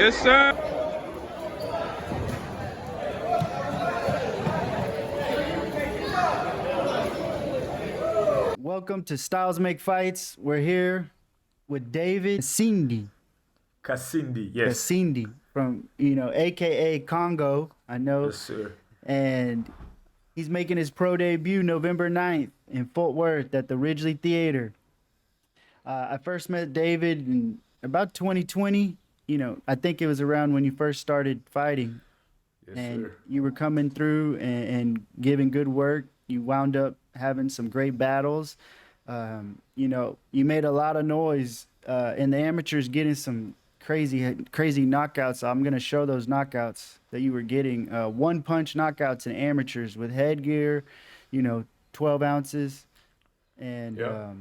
Yes, sir. Welcome to Styles Make Fights. We're here with David Kasindi. Kasindi, yes. Kasindi from, AKA Congo, I know. Yes, sir. And he's making his pro debut November 9th in Fort Worth at the Ridgely Theater. I first met David in about 2020. I think it was around when you first started fighting. Yes, And sir. you were coming through and giving good work. You wound up having some great battles. You made a lot of noise in the amateurs, getting some crazy knockouts. I'm gonna show those knockouts that you were getting. One punch knockouts in amateurs with headgear, 12 ounces, and Yeah.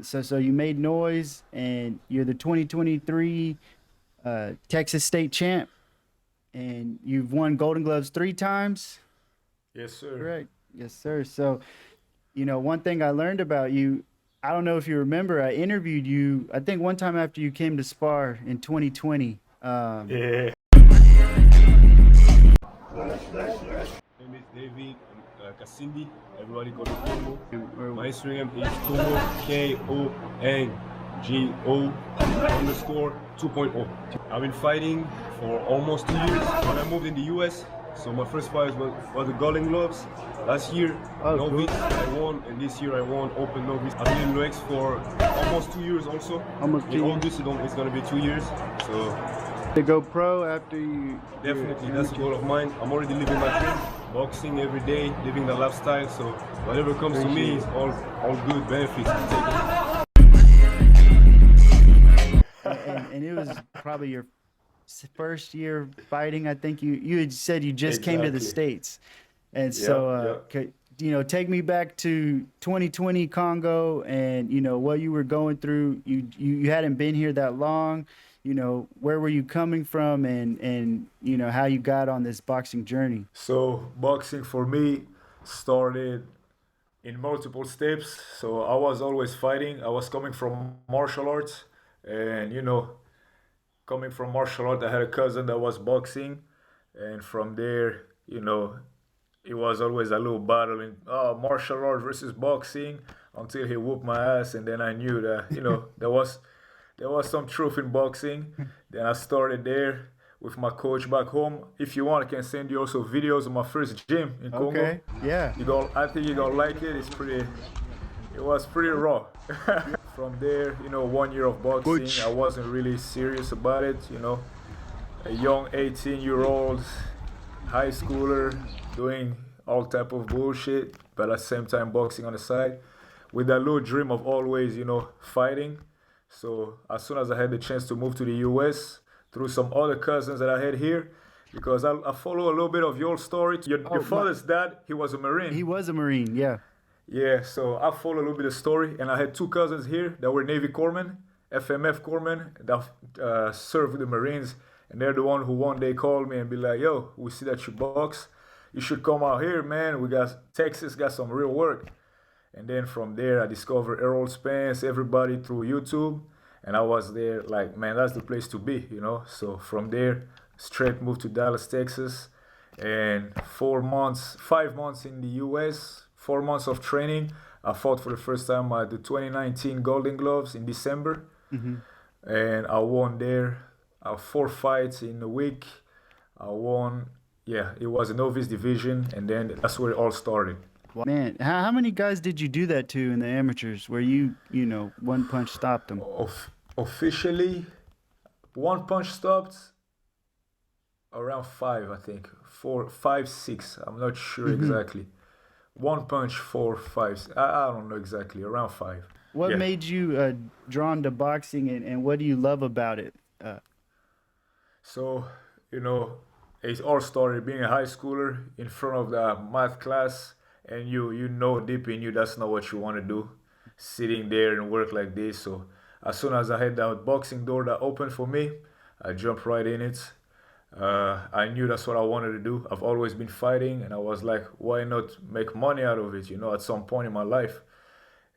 so you made noise, and you're the 2023 Texas State champ, and you've won Golden Gloves 3 times. Yes, sir. Correct. Yes, sir. So, one thing I learned about you, I don't know if you remember, I interviewed you, I think one time after you came to spar in 2020. Yeah. My name is David Kasindi. Everybody call me Congo. My Instagram is Congo, KONGO_2.0. I've been fighting for almost 2 years when I moved in the US. So my first fight was the Golden Gloves. Last year, Oh, novice, cool. I won, and this year I won open novice. I've been in UX for almost 2 years also. Almost 2 In years. August, it's gonna be 2 years. So To go pro after you. definitely, that's a goal of mine. I'm already living my dream, boxing every day, living the lifestyle. So whatever comes to me is all good benefits to take it. And it was probably your first year fighting. I think you had said you just came to the Exactly. States. And so, take me back to 2020 Congo, and what you were going through. You hadn't been here that long. Where were you coming from, and how you got on this boxing journey. So boxing for me started in multiple steps. So I was always fighting. I was coming from martial arts, and coming from martial art, I had a cousin that was boxing, and from there, it was always a little battle in martial art versus boxing until he whooped my ass, and then I knew that there was some truth in boxing. Then I started there with my coach back home. If you want, I can send you also videos of my first gym in Congo. Okay. Yeah. I think you're gonna like it. It was pretty raw. From there, 1 year of boxing, I wasn't really serious about it. A young 18-year-old high schooler doing all type of bullshit, but at the same time boxing on the side, with that little dream of always, fighting. So as soon as I had the chance to move to the US through some other cousins that I had here, because I follow a little bit of your story. Your father's dad, he was a Marine. He was a Marine. Yeah. Yeah, so I follow a little bit of story, and I had 2 cousins here that were Navy corpsmen, FMF corpsmen that served with the Marines, and they're the one who one day called me and be like, "Yo, we see that you box, you should come out here, man. We got Texas got some real work." And then from there, I discovered Errol Spence, everybody through YouTube, and I was there like, man, that's the place to be. So from there, straight moved to Dallas, Texas, and 4 months, 5 months in the US. 4 months of training. I fought for the first time at the 2019 Golden Gloves in December, and I won there. 4 fights in a week. I won. Yeah, it was a novice division, and then that's where it all started. Man, how many guys did you do that to in the amateurs where you one punch stopped them? Officially, one punch stopped around 5, I think. 4, 5, 6. I'm not sure exactly. One punch, 4, 5. I don't know exactly. Around 5. What Yeah. made you drawn to boxing, and what do you love about it? So, it all started being a high schooler in front of the math class, and you know deep in you that's not what you want to do, sitting there and work like this. So, as soon as I had that boxing door that opened for me, I jumped right in it. I knew that's what I wanted to do. I've always been fighting, and I was like, why not make money out of it, at some point in my life?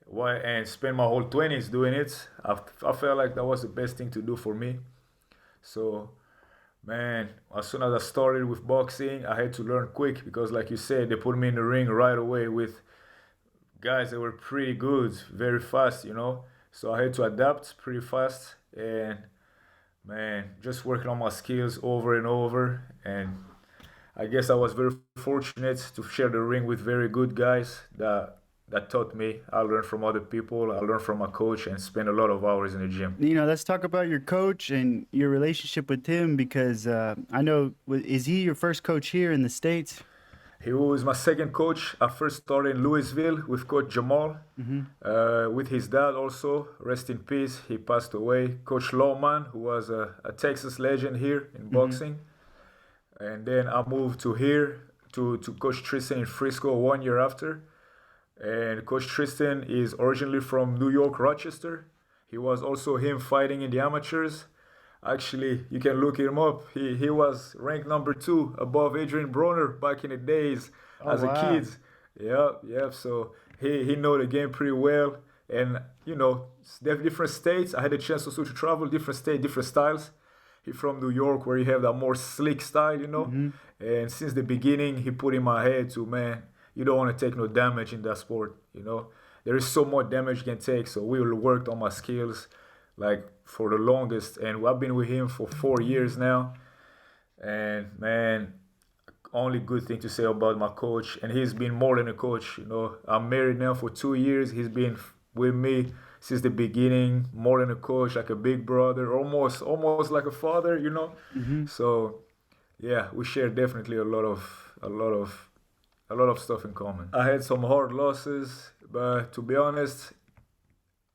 Why and spend my whole 20s doing it? I felt like that was the best thing to do for me. So Man, as soon as I started with boxing, I had to learn quick because, like you said, they put me in the ring right away with guys that were pretty good, very fast, you know. So I had to adapt pretty fast, and man, just working on my skills over and over. And I guess I was very fortunate to share the ring with very good guys that taught me. I learned from other people, I learned from my coach, and spent a lot of hours in the gym. Let's talk about your coach and your relationship with him because I know, is he your first coach here in the States? He was my second coach. I first started in Louisville with Coach Jamal, with his dad also. Rest in peace, he passed away. Coach Lawman, who was a Texas legend here in boxing. And then I moved to here to Coach Tristan in Frisco 1 year after. And Coach Tristan is originally from New York, Rochester. He was also him fighting in the amateurs. Actually, you can look him up. He was ranked number 2 above Adrian Broner back in the days Oh, as a wow. kid. Yep, yep. So he know the game pretty well. And you know, different states. I had a chance also to travel different states, different styles. He from New York where you have that more slick style, you know. And since the beginning, he put in my head to man, you don't want to take no damage in that sport, you know. There is so much damage you can take. So we worked on my skills like for the longest, and I've been with him for 4 years now. And man, only good thing to say about my coach, and he's been more than a coach. You know, I'm married now for 2 years. He's been with me since the beginning, more than a coach, like a big brother, almost like a father. You know, so yeah, we share definitely a lot of stuff in common. I had some hard losses, but to be honest,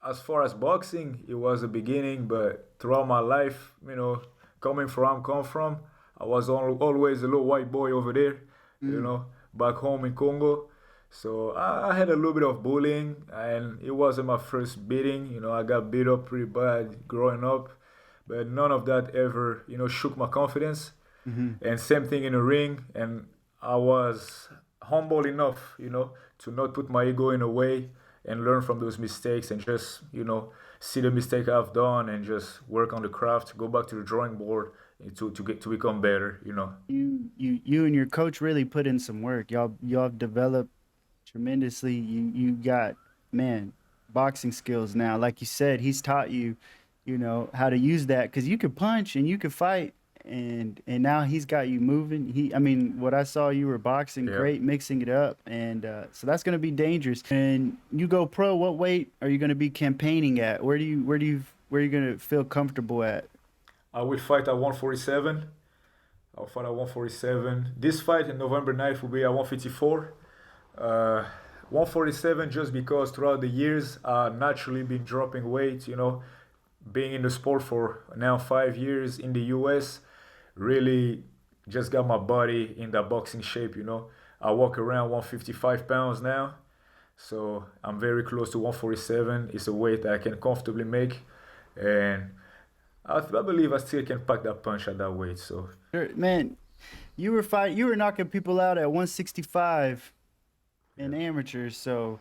as far as boxing, it was a beginning, but throughout my life, you know, coming from where I come from, I was always a little white boy over there, you know, back home in Congo. So I had a little bit of bullying, and it wasn't my first beating. You know, I got beat up pretty bad growing up, but none of that ever, you know, shook my confidence. And same thing in the ring, and I was humble enough, you know, to not put my ego in the way and learn from those mistakes and just, you know, see the mistake I've done and just work on the craft, go back to the drawing board to become better, you know. You and your coach really put in some work. Y'all have developed tremendously. You got, man, boxing skills now. Like you said, he's taught you, how to use that because you could punch and you could fight, and now he's got you moving. I mean, what I saw, you were boxing Yeah. great, mixing it up, and so that's gonna be dangerous. And you go pro, what weight are you gonna be campaigning at? Where you gonna feel comfortable at? I will fight at 147. I'll fight at 147. This fight in November 9th will be at 154. Uh, 147 just because throughout the years I've naturally been dropping weight, you know, being in the sport for now 5 years in the US, really just got my body in that boxing shape, you know. I walk around 155 pounds now, so I'm very close to 147. It's a weight that I can comfortably make, and I believe I still can pack that punch at that weight. So Sure, man, you were knocking people out at 165 in amateurs, so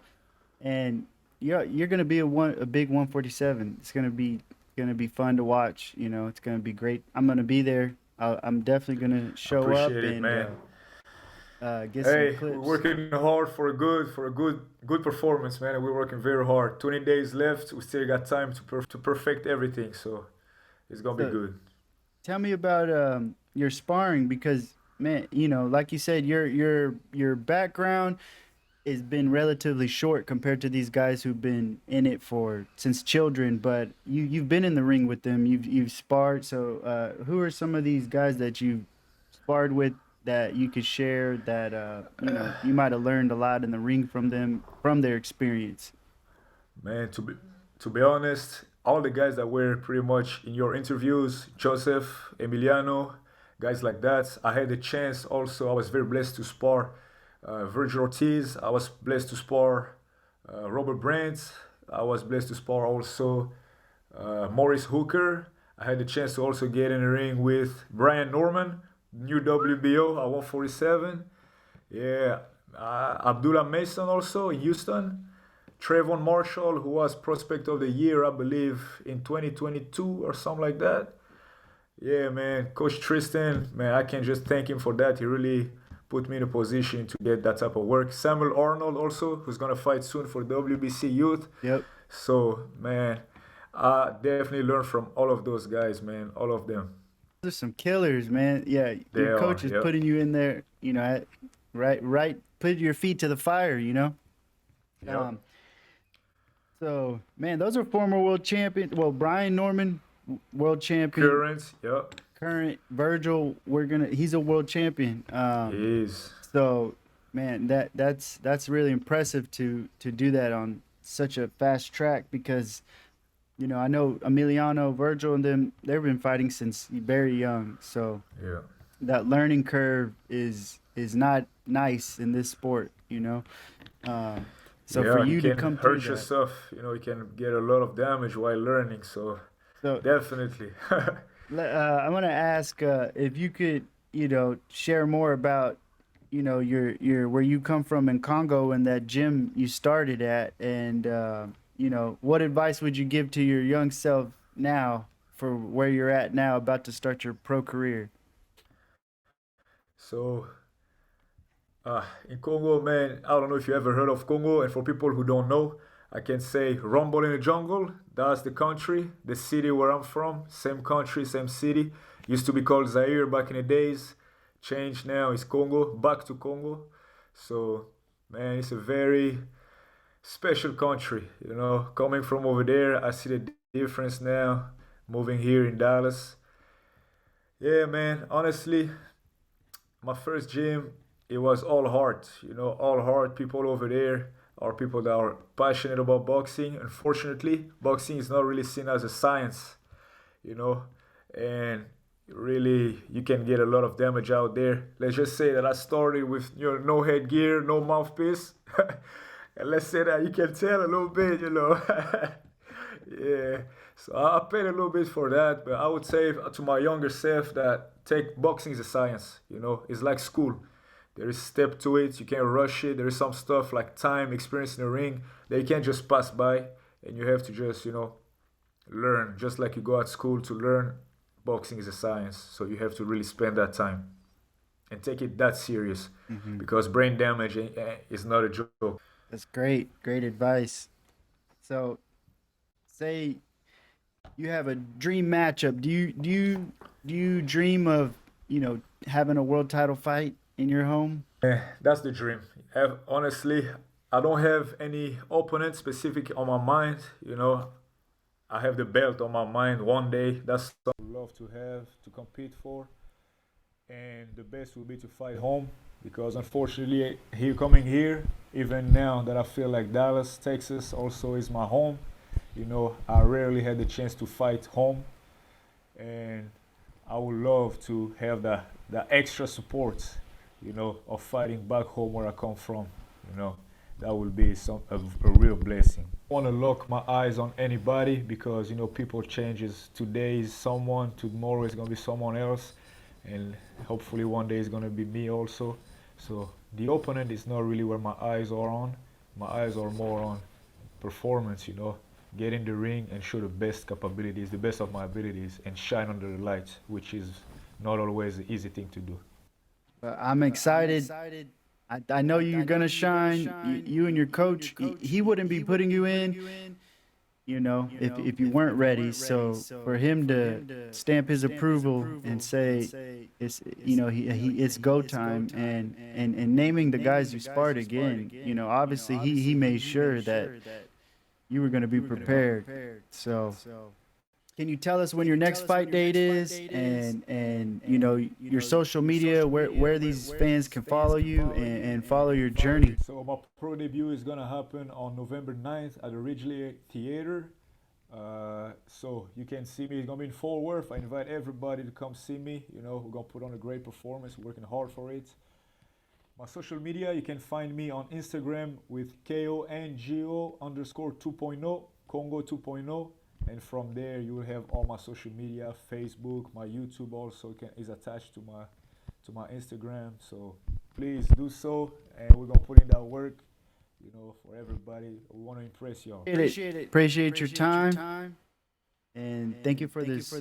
and you're gonna be a big 147. It's gonna be fun to watch. It's gonna be great. I'm gonna be there. I'm definitely gonna show up appreciate it, and man. get some Hey, we're clips. working hard for a good performance, man. We're working very hard. 20 days left. We still got time to perfect everything, so it's gonna be So good. tell me about your sparring because man, like you said, your background has been relatively short compared to these guys who've been in it for since children. But you've been in the ring with them. You've sparred. So who are some of these guys that you've sparred with that you could share that you might have learned a lot in the ring from them from their experience? Man, to be honest, all the guys that were pretty much in your interviews, Joseph, Emiliano, guys like that, I had the chance also. I was very blessed to spar Virgil Ortiz. I was blessed to spar Robert Brandt. I was blessed to spar also Maurice Hooker. I had the chance to also get in the ring with Brian Norman, new WBO at 147. Yeah, Abdullah Mason also in Houston. Trayvon Marshall, who was Prospect of the Year, I believe, in 2022 or something like that. Yeah, man. Coach Tristan, man, I can just thank him for that. He really put me in a position to get that type of work. Samuel Arnold also, who's gonna fight soon for WBC Youth. Yep. So, man, I definitely learned from all of those guys, man. All of them. Those are some killers, man. Yeah, They your are. coach is Yep. putting you in there, right, put your feet to the fire. Yep. Um, so man, those are former world champions. Well, Brian Norman, world champion. Currents. Yep. Current Virgil, he's a world champion. He is. So man, that's really impressive to do that on such a fast track because I know Emiliano, Virgil, and them they've been fighting since very young. So Yeah. that learning curve is not nice in this sport. Um, so for Yeah, you you to can come through hurt that, yourself. You can get a lot of damage while learning. So so definitely. I want to ask if you could, share more about, your where you come from in Congo and that gym you started at, and what advice would you give to your young self now for where you're at now, about to start your pro career? So in Congo, man, I don't know if you ever heard of Congo. And for people who don't know, I can say Rumble in the Jungle. That's the country, the city where I'm from. Same country, same city. Used to be called Zaire back in the days. Changed now. It's Congo. Back to Congo. So, man, it's a very special country. Coming from over there, I see the difference now. Moving here in Dallas. Yeah, man. Honestly, my first gym, it was all heart. All heart. People over there are people that are passionate about boxing. Unfortunately, boxing is not really seen as a science, you know, and really you can get a lot of damage out there. Let's just say that I started with no headgear, no mouthpiece, and let's say that you can tell a little bit. Yeah. So I paid a little bit for that, but I would say to my younger self that take boxing is a science. It's like school. There is step to it. You can't rush it. There is some stuff like time, experience in the ring that you can't just pass by, and you have to just learn. Just like you go at school to learn, boxing is a science. So you have to really spend that time and take it that serious Hmm. because brain damage is not a joke. That's great advice. So, say you have a dream matchup. Do you dream of having a world title fight in your home? That's the dream. Honestly, I don't have any opponent specific on my mind. I have the belt on my mind one day. That's something I would love to have to compete for. And the best will be to fight home because unfortunately, here coming here, even now that I feel like Dallas, Texas also is my home, I rarely had the chance to fight home. And I would love to have the extra support, of fighting back home where I come from. You know, that will be a real blessing. I want to lock my eyes on anybody because people changes. Today is someone, tomorrow is gonna be someone else, and hopefully one day it's gonna be me also. So the opponent is not really where my eyes are on. My eyes are more on performance. Get in the ring and show the best capabilities, the best of my abilities, and shine under the lights, which is not always the easy thing to do. I'm excited. I know you're gonna shine. You and your coach, he wouldn't be putting you in, if you weren't ready. So for him to stamp his approval and say it's it's go time, and naming the guys you sparred again, obviously he made sure that you were going to be prepared. So can you tell us when your next fight date is, and your social media, where these fans can follow you and follow your journey? So my pro debut is gonna happen on November 9th at the Ridgely Theater. So you can see me. It's gonna be in Fort Worth. I invite everybody to come see me. We're gonna put on a great performance. We're working hard for it. My social media, you can find me on Instagram with KONGO underscore 2.0, Congo 2.0. And from there, you will have all my social media, Facebook, my YouTube also is attached to my Instagram. So please do so, and we're gonna put in that work, for everybody. We want to impress y'all. Appreciate your time. And thank you for this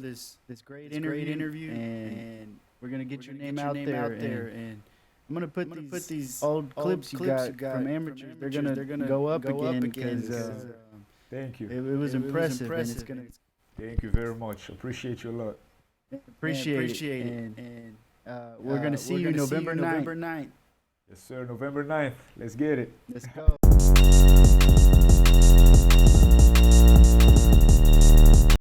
great interview. And we're gonna get your name out there. And I'm gonna put these old clips you got from amateurs. They're gonna go up again because Thank you. it was impressive. And it's gonna Thank you very much. Appreciate you a lot. appreciate it. And we're gonna see you November 9th. Yes, sir. November 9th. Let's get it. Let's go.